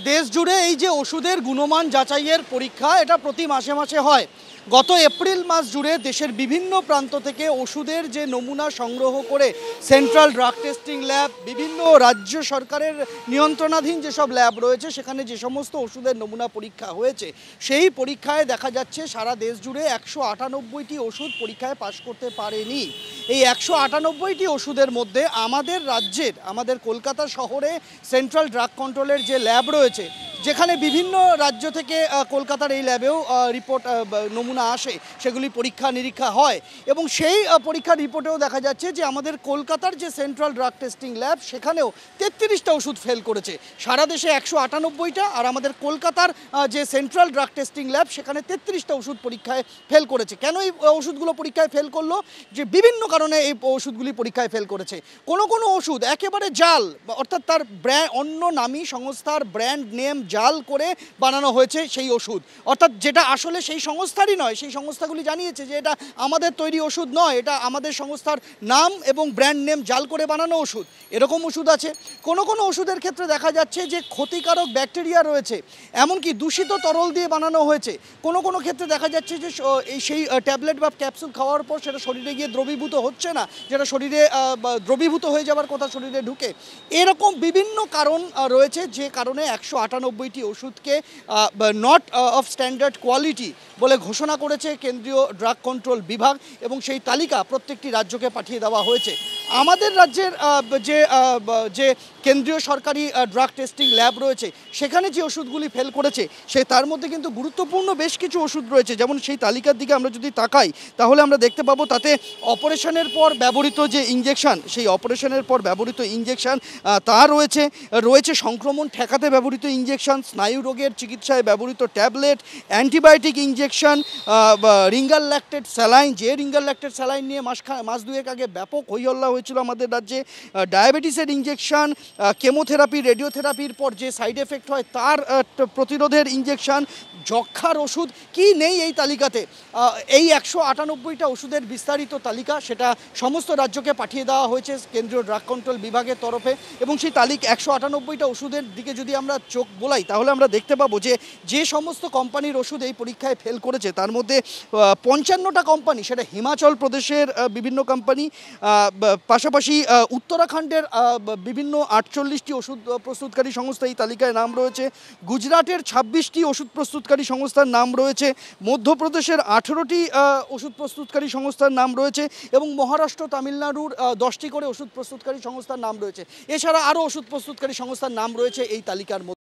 দেশ জুড়ে এই যে ওষুধের গুণমান যাচাইয়ের পরীক্ষা এটা প্রতি মাসে মাসে হয়। গত এপ্রিল মাস জুড়ে দেশের বিভিন্ন প্রান্ত থেকে ওষুধের যে নমুনা সংগ্রহ করে সেন্ট্রাল ড্রাগ টেস্টিং ল্যাব, বিভিন্ন রাজ্য সরকারের নিয়ন্ত্রণাধীন যেসব ল্যাব রয়েছে সেখানে যে সমস্ত ওষুধের নমুনা পরীক্ষা হয়েছে, সেই পরীক্ষায় দেখা যাচ্ছে সারা দেশ জুড়ে 198টি ওষুধ পরীক্ষায় পাশ করতে পারেনি। এই 198টি ওষুধের মধ্যে আমাদের রাজ্যের, আমাদের কলকাতা শহরে সেন্ট্রাল ড্রাগ কন্ট্রোলের যে ল্যাব রয়েছে, যেখানে বিভিন্ন রাজ্য থেকে কলকাতার এই ল্যাবেও রিপোর্ট নমুনা আসে, সেগুলি পরীক্ষা নিরীক্ষা হয় এবং সেই পরীক্ষার রিপোর্টেও দেখা যাচ্ছে যে আমাদের কলকাতার যে সেন্ট্রাল ড্রাগ টেস্টিং ল্যাব সেখানেও 33টা ওষুধ ফেল করেছে। সারা দেশে 198টা, আর আমাদের কলকাতার যে সেন্ট্রাল ড্রাগ টেস্টিং ল্যাব সেখানে 33টা ওষুধ পরীক্ষায় ফেল করেছে। কেন এই ওষুধগুলো পরীক্ষায় ফেল করলো? যে বিভিন্ন কারণে এই ওষুধগুলি পরীক্ষায় ফেল করেছে। কোনো ওষুধ একেবারে জাল, অর্থাৎ তার অন্য নামী সংস্থার ব্র্যান্ড নেম জাল করে বানানো হয়েছে সেই ওষুধ, অর্থাৎ যেটা আসলে সেই সংস্থারই নয়। সেই সংস্থাগুলি জানিয়েছে যে এটা আমাদের তৈরি ওষুধ নয়, এটা আমাদের সংস্থার নাম এবং ব্র্যান্ড নেম জাল করে বানানো ওষুধ। এরকম ওষুধ আছে। কোনো ওষুধের ক্ষেত্রে দেখা যাচ্ছে যে ক্ষতিকারক ব্যাকটেরিয়া রয়েছে, এমনকি দূষিত তরল দিয়ে বানানো হয়েছে। কোনো ক্ষেত্রে দেখা যাচ্ছে যে সেই ট্যাবলেট বা ক্যাপসুল খাওয়ার পর সেটা শরীরে গিয়ে দ্রবীভূত হচ্ছে না, যেটা শরীরে দ্রবীভূত হয়ে যাওয়ার কথা শরীরে ঢুকে। এরকম বিভিন্ন কারণ রয়েছে, যে কারণে 198টি ওষুধকে নট অফ স্ট্যান্ডার্ড কোয়ালিটি বলে ঘোষণা করেছে কেন্দ্রীয় ড্রাগ কন্ট্রোল বিভাগ এবং সেই তালিকা প্রত্যেকটি রাজ্যকে পাঠিয়ে দেওয়া হয়েছে। আমাদের রাজ্যের যে কেন্দ্রীয় সরকারি ড্রাগ টেস্টিং ল্যাব রয়েছে সেখানে যে ওষুধগুলি ফেল করেছে তার মধ্যে কিন্তু গুরুত্বপূর্ণ বেশ কিছু ওষুধ রয়েছে। যেমন সেই তালিকার দিকে আমরা যদি তাকাই তাহলে আমরা দেখতে পাবো তাতে অপারেশনের পর ব্যবহৃত যে ইঞ্জেকশন, সেই অপারেশনের পর ব্যবহৃত ইঞ্জেকশন তা রয়েছে সংক্রমণ ঠেকাতে ব্যবহৃত ইঞ্জেকশন, স্নায়ু রোগের চিকিৎসায় ব্যবহৃত tablet, antibiotic injection, Ringer lactate saline, যে রিঙ্গার ল্যাক্টেট স্যালাইন নিয়ে মাস দুয়েক আগে ব্যাপক হইহল্লা হয়েছিল আমাদের রাজ্যে, ডায়াবেটিসের ইঞ্জেকশন, কেমোথেরাপি, রেডিওথেরাপির পর যে সাইড এফেক্ট হয় তার প্রতিরোধের ইঞ্জেকশন, যক্ষ্মার ওষুধ, কি নেই এই তালিকাতে। এই 198টা ওষুধের বিস্তারিত তালিকা সেটা সমস্ত রাজ্যকে পাঠিয়ে দেওয়া হয়েছে কেন্দ্রীয় ড্রাগ কন্ট্রোল বিভাগের তরফে। এবং সেই তালিকা 198টা ওষুধের দিকে যদি আমরা চোখ বোলাই তাহলে আমরা দেখতে পাবো যে সমস্ত কোম্পানির ওষুধ এই পরীক্ষায় ফেল করেছে তার মধ্যে 55টা কোম্পানি, সেটা হিমাচল প্রদেশের বিভিন্ন কোম্পানি, পাশাপাশি উত্তরাখণ্ডের বিভিন্ন 48টি ওষুধ প্রস্তুতকারী সংস্থা এই তালিকায় নাম রয়েছে, গুজরাটের 26টি ওষুধ প্রস্তুতকারী সংস্থার নাম রয়েছে, মধ্যপ্রদেশের 18টি ওষুধ প্রস্তুতকারী সংস্থার নাম রয়েছে এবং মহারাষ্ট্র, তামিলনাড়ুর 10টি করে ওষুধ প্রস্তুতকারী সংস্থার নাম রয়েছে। এছাড়া আরও ওষুধ প্রস্তুতকারী সংস্থার নাম রয়েছে এই তালিকার মধ্যে।